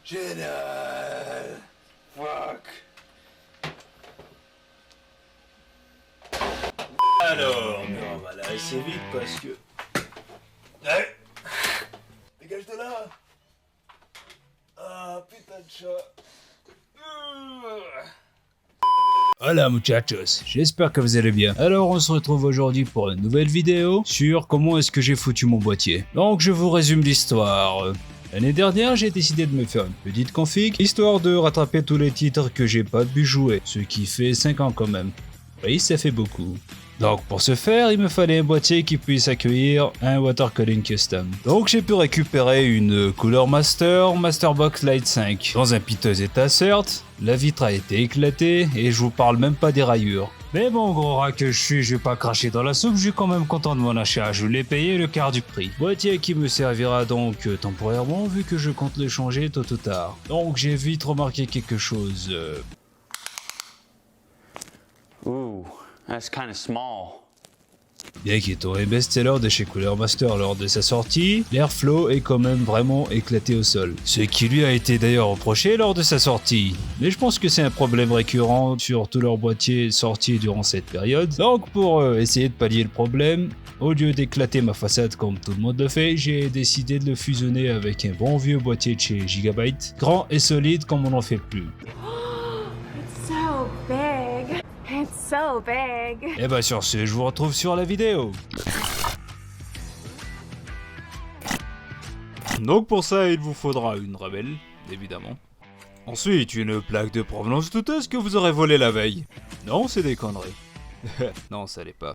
Génial. Fuck. Alors, mais on va la laisser vite parce que... Allez. Dégage de là. Ah, putain de chat. Hola muchachos, j'espère que vous allez bien. Alors on se retrouve aujourd'hui pour une nouvelle vidéo sur comment est-ce que j'ai foutu mon boîtier. Donc je vous résume l'histoire. L'année dernière j'ai décidé de me faire une petite config, histoire de rattraper tous les titres que j'ai pas pu jouer, ce qui fait 5 ans quand même. Oui, ça fait beaucoup. Donc pour ce faire, il me fallait un boîtier qui puisse accueillir un water cooling custom. Donc j'ai pu récupérer une Cooler Masterbox Lite 5 dans un piteux état certes, la vitre a été éclatée et je vous parle même pas des rayures. Mais bon gros rat que je suis, je vais pas cracher dans la soupe, je suis quand même content de mon achat, je l'ai payé le quart du prix. Boîtier qui me servira donc temporairement vu que je compte le changer tôt ou tard. Donc j'ai vite remarqué quelque chose. Ooh, that's kind of small. Bien qu'étant un best-seller de chez Cooler Master lors de sa sortie, l'airflow est quand même vraiment éclaté au sol. Ce qui lui a été d'ailleurs reproché lors de sa sortie. Mais je pense que c'est un problème récurrent sur tous leurs boîtiers sortis durant cette période. Donc pour essayer de pallier le problème, au lieu d'éclater ma façade comme tout le monde le fait, j'ai décidé de le fusionner avec un bon vieux boîtier de chez Gigabyte, grand et solide comme on n'en fait plus. It's so big. It's so big. Et bah sur ce, je vous retrouve sur la vidéo. Donc pour ça, il vous faudra une ramelle, évidemment. Ensuite, une plaque de provenance douteuse que vous aurez volée la veille. Non, c'est des conneries. Non, ça l'est pas.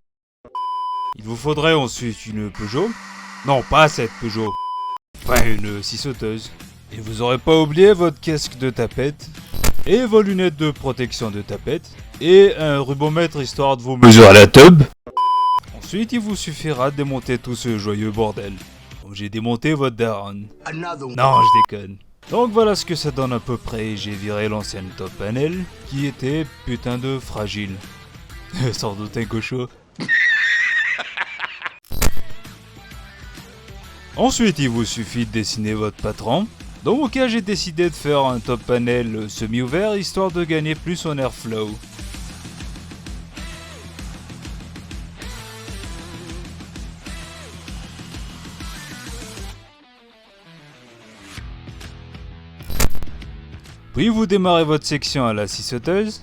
Il vous faudrait ensuite une Peugeot. Non, pas cette Peugeot. Enfin, une scie sauteuse. Et vous aurez pas oublié votre casque de tapette. Et vos lunettes de protection de tapette. Et un rubomètre histoire de vous mesurer à la tub. Ensuite, il vous suffira de démonter tout ce joyeux bordel. Donc j'ai démonté votre daronne. Non, je déconne. Donc voilà ce que ça donne à peu près. J'ai viré l'ancienne top panel qui était putain de fragile. Sans doute un cochon. Ensuite, il vous suffit de dessiner votre patron. Dans mon cas, j'ai décidé de faire un top panel semi-ouvert histoire de gagner plus en airflow. Puis vous démarrez votre section à la scie sauteuse.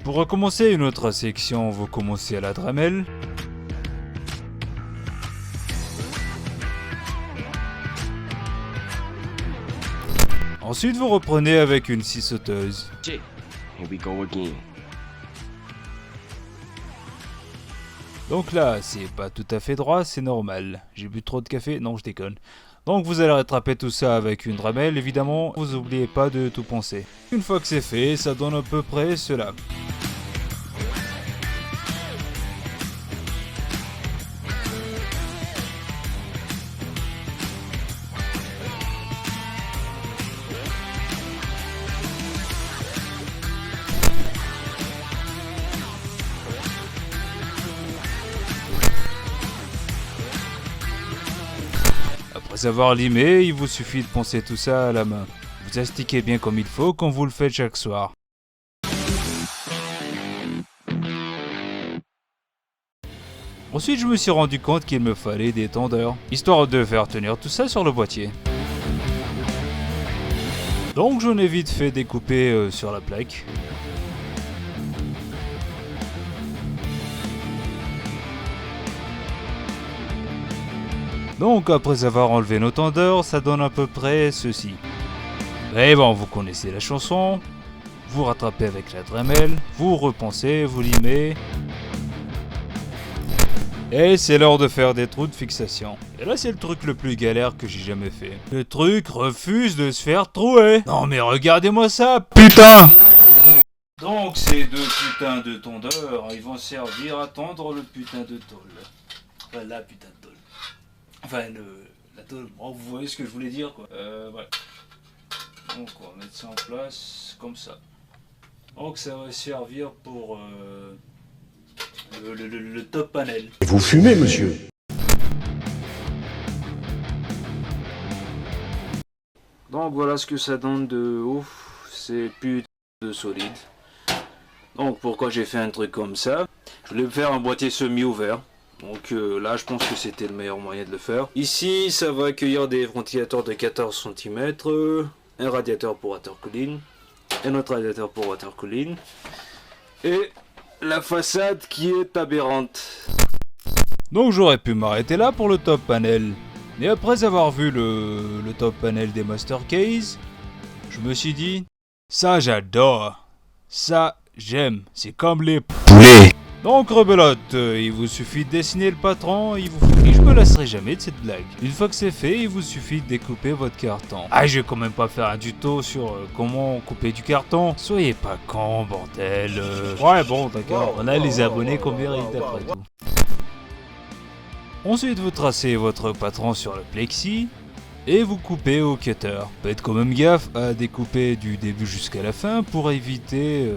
Pour recommencer une autre section, vous commencez à la Dremel. Ensuite, vous reprenez avec une scie sauteuse. Here we go again. Donc là, c'est pas tout à fait droit, c'est normal. J'ai bu trop de café, non je déconne. Donc vous allez rattraper tout ça avec une Dremel, évidemment, vous oubliez pas de tout poncer. Une fois que c'est fait, ça donne à peu près cela. Après avoir limé, il vous suffit de poncer tout ça à la main. Vous astiquez bien comme il faut quand vous le faites chaque soir. Ensuite, je me suis rendu compte qu'il me fallait des tendeurs, histoire de faire tenir tout ça sur le boîtier. Donc j'en ai vite fait découper sur la plaque. Donc après avoir enlevé nos tendeurs, ça donne à peu près ceci. Mais bon, vous connaissez la chanson. Vous rattrapez avec la Dremel, vous repensez, vous limez. Et c'est l'heure de faire des trous de fixation. Et là c'est le truc le plus galère que j'ai jamais fait. Le truc refuse de se faire trouer. Non mais regardez-moi ça, putain! Donc ces deux putains de tondeurs, ils vont servir à tondre le putain de tôle. Enfin la putain de tôle. Enfin la tôle, bon, vous voyez ce que je voulais dire quoi. Ouais. Donc on va mettre ça en place comme ça. Donc ça va servir pour le top panel. Vous fumez, monsieur. Donc voilà ce que ça donne de ouf. C'est putain de solide. Donc pourquoi j'ai fait un truc comme ça? Je voulais faire un boîtier semi-ouvert. Donc là je pense que c'était le meilleur moyen de le faire. Ici ça va accueillir des ventilateurs de 14 cm, un radiateur pour water cooling, un autre radiateur pour water cooling, et la façade qui est aberrante. Donc j'aurais pu m'arrêter là pour le top panel. Mais après avoir vu le top panel des Master Case, je me suis dit, ça j'adore, ça j'aime, c'est comme les poulets. Donc rebelote, il vous suffit de dessiner le patron, il vous faut... Je me lasserai jamais de cette blague. Une fois que c'est fait, il vous suffit de découper votre carton. Ah, je vais quand même pas faire un tuto sur comment couper du carton. Soyez pas con, bordel. Ouais, bon, d'accord, on a les abonnés qu'on mérite après tout. Ensuite, vous tracez votre patron sur le plexi et vous coupez au cutter. Faites quand même gaffe à découper du début jusqu'à la fin pour éviter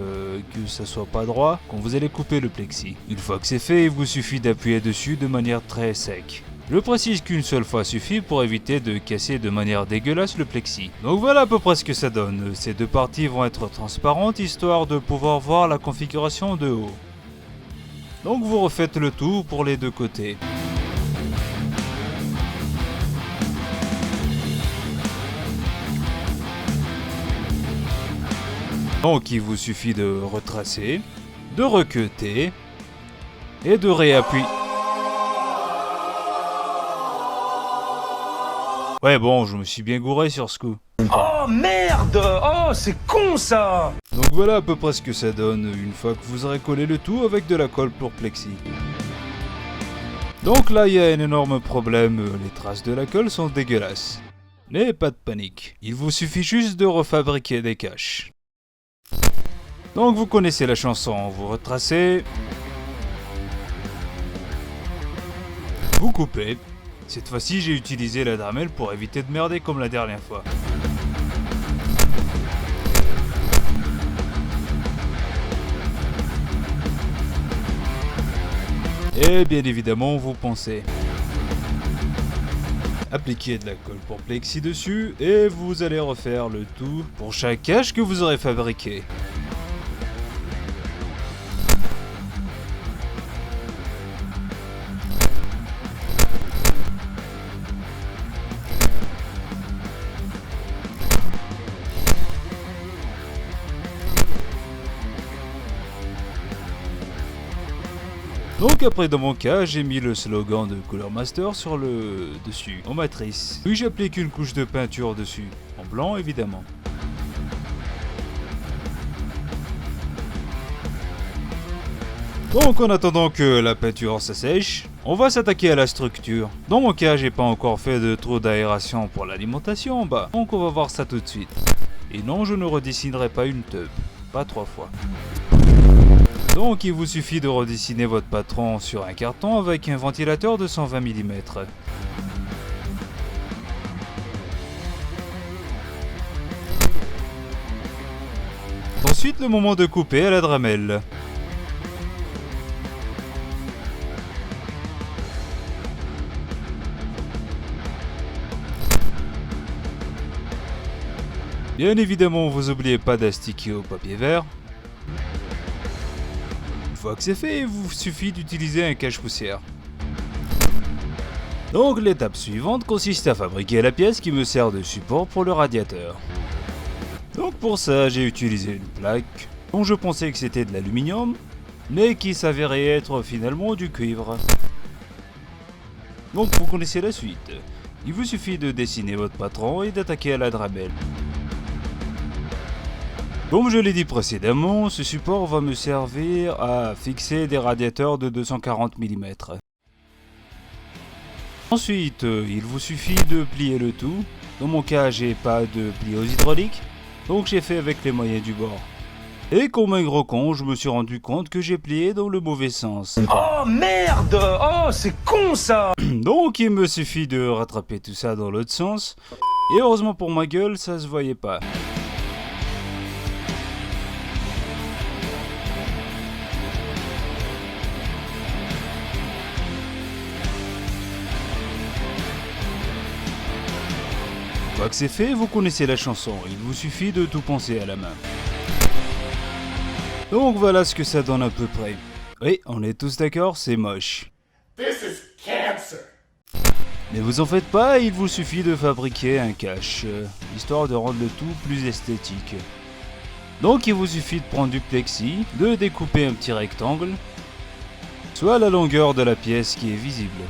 que ça soit pas droit quand vous allez couper le plexi. Une fois que c'est fait, il vous suffit d'appuyer dessus de manière très sec. Je précise qu'une seule fois suffit pour éviter de casser de manière dégueulasse le plexi. Donc voilà à peu près ce que ça donne. Ces deux parties vont être transparentes histoire de pouvoir voir la configuration de haut. Donc vous refaites le tout pour les deux côtés. Donc il vous suffit de retracer, de recuter et de réappuyer. Ouais bon, je me suis bien gouré sur ce coup. Oh merde! Oh, c'est con ça! Donc voilà à peu près ce que ça donne une fois que vous aurez collé le tout avec de la colle pour plexi. Donc là il y a un énorme problème, les traces de la colle sont dégueulasses. Mais pas de panique, il vous suffit juste de refabriquer des caches. Donc vous connaissez la chanson, vous retracez, vous coupez. Cette fois-ci j'ai utilisé la Dremel pour éviter de merder comme la dernière fois. Et bien évidemment vous poncez. Appliquez de la colle pour plexi dessus et vous allez refaire le tout pour chaque cache que vous aurez fabriqué. Donc après dans mon cas, j'ai mis le slogan de Cooler Master sur le dessus, en matrice. Puis j'applique une couche de peinture dessus, en blanc évidemment. Donc en attendant que la peinture s'assèche, on va s'attaquer à la structure. Dans mon cas, j'ai pas encore fait de trou d'aération pour l'alimentation en bas, donc on va voir ça tout de suite. Et non, je ne redessinerai pas une tube, pas 3 fois. Donc il vous suffit de redessiner votre patron sur un carton avec un ventilateur de 120 mm. Ensuite le moment de couper à la Dremel. Bien évidemment vous n'oubliez pas d'astiquer au papier vert. Une fois que c'est fait, il vous suffit d'utiliser un cache-poussière. Donc l'étape suivante consiste à fabriquer la pièce qui me sert de support pour le radiateur. Donc pour ça, j'ai utilisé une plaque dont je pensais que c'était de l'aluminium, mais qui s'avérait être finalement du cuivre. Donc vous connaissez la suite. Il vous suffit de dessiner votre patron et d'attaquer à la Dremel. Comme je l'ai dit précédemment, ce support va me servir à fixer des radiateurs de 240 mm. Ensuite, il vous suffit de plier le tout. Dans mon cas, j'ai pas de plieuse hydraulique, donc j'ai fait avec les moyens du bord. Et comme un gros con, je me suis rendu compte que j'ai plié dans le mauvais sens. Oh merde! Oh, c'est con ça! Donc il me suffit de rattraper tout ça dans l'autre sens. Et heureusement pour ma gueule, ça se voyait pas. fois que c'est fait, vous connaissez la chanson, il vous suffit de tout penser à la main. Donc voilà ce que ça donne à peu près. Oui, on est tous d'accord, c'est moche. This is cancer. Mais vous en faites pas, il vous suffit de fabriquer un cache, histoire de rendre le tout plus esthétique. Donc il vous suffit de prendre du plexi, de découper un petit rectangle, soit la longueur de la pièce qui est visible.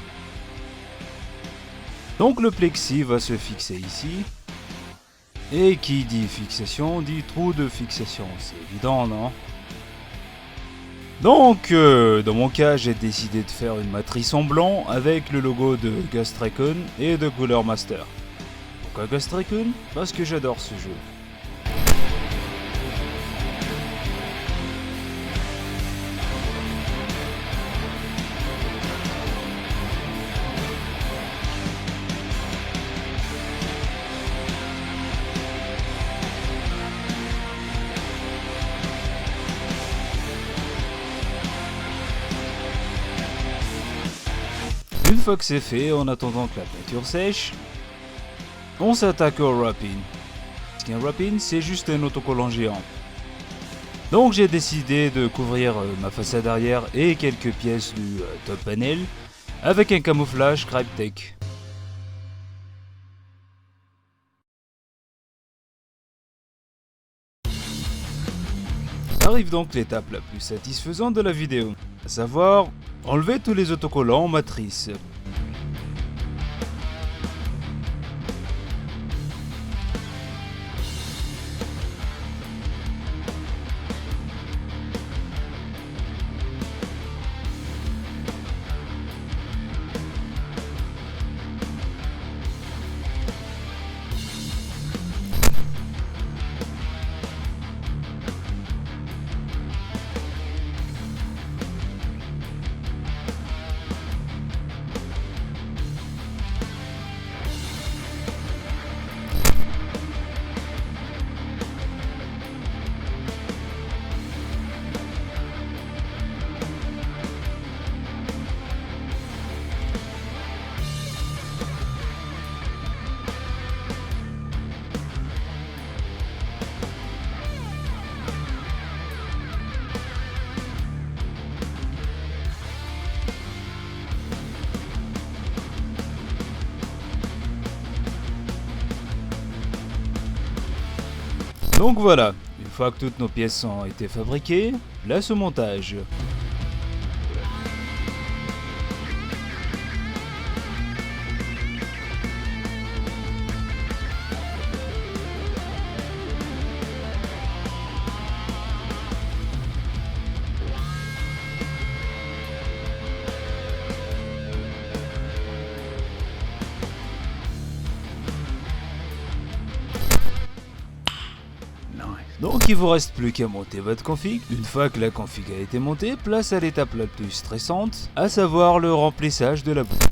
Donc le plexi va se fixer ici, et qui dit fixation dit trou de fixation, c'est évident non ? Donc, dans mon cas, j'ai décidé de faire une matrice en blanc avec le logo de Ghost Recon et de Cooler Master. Pourquoi Ghost Recon ? Parce que j'adore ce jeu. Une fois que c'est fait, en attendant que la peinture sèche, on s'attaque au wrapping. Parce qu'un wrapping, c'est juste un autocollant géant. Donc j'ai décidé de couvrir ma façade arrière et quelques pièces du top panel avec un camouflage Cryptek. Arrive donc l'étape la plus satisfaisante de la vidéo, à savoir enlever tous les autocollants en matrice. Donc voilà, une fois que toutes nos pièces ont été fabriquées, place au montage. Donc il vous reste plus qu'à monter votre config. Une fois que la config a été montée, place à l'étape la plus stressante, à savoir le remplissage de la boucle.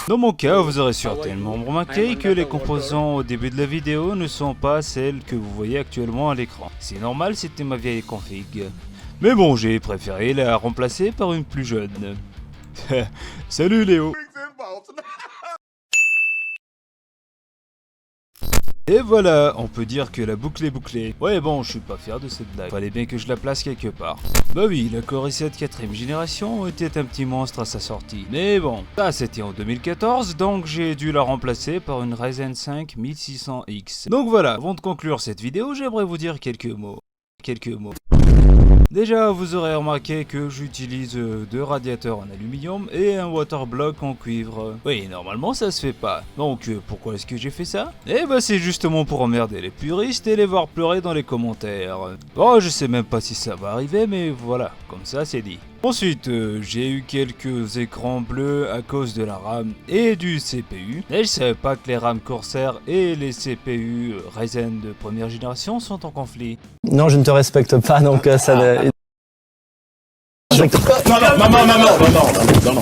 Dans mon cas, vous aurez certainement remarqué que les composants au début de la vidéo ne sont pas celles que vous voyez actuellement à l'écran. C'est normal, c'était ma vieille config. Mais bon, j'ai préféré la remplacer par une plus jeune. Salut Léo. Et voilà, on peut dire que la boucle est bouclée. Ouais bon, je suis pas fier de cette blague. Fallait bien que je la place quelque part. Bah oui, la Core i7 4ème génération était un petit monstre à sa sortie. Mais bon, ça c'était en 2014, donc j'ai dû la remplacer par une Ryzen 5 1600X. Donc voilà, avant de conclure cette vidéo, j'aimerais vous dire quelques mots. Déjà, vous aurez remarqué que j'utilise deux radiateurs en aluminium et un waterblock en cuivre. Oui, normalement ça se fait pas. Donc pourquoi est-ce que j'ai fait ça? Eh ben c'est justement pour emmerder les puristes et les voir pleurer dans les commentaires. Bon, je sais même pas si ça va arriver, mais voilà, comme ça c'est dit. Ensuite, j'ai eu quelques écrans bleus à cause de la RAM et du CPU. Et je savais pas que les RAM Corsair et les CPU Ryzen de première génération sont en conflit. Non, je ne te respecte pas, donc ça ne... Non.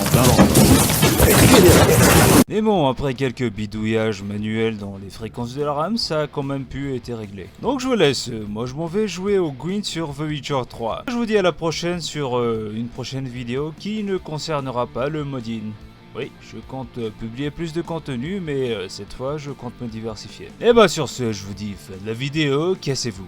Mais bon, après quelques bidouillages manuels dans les fréquences de la RAM, ça a quand même pu être réglé. Donc je vous laisse, moi je m'en vais jouer au Gwent sur The Witcher 3. Je vous dis à la prochaine sur une prochaine vidéo qui ne concernera pas le modding. Oui, je compte publier plus de contenu, mais cette fois je compte me diversifier. Et bah sur ce, je vous dis, faites la vidéo, cassez-vous.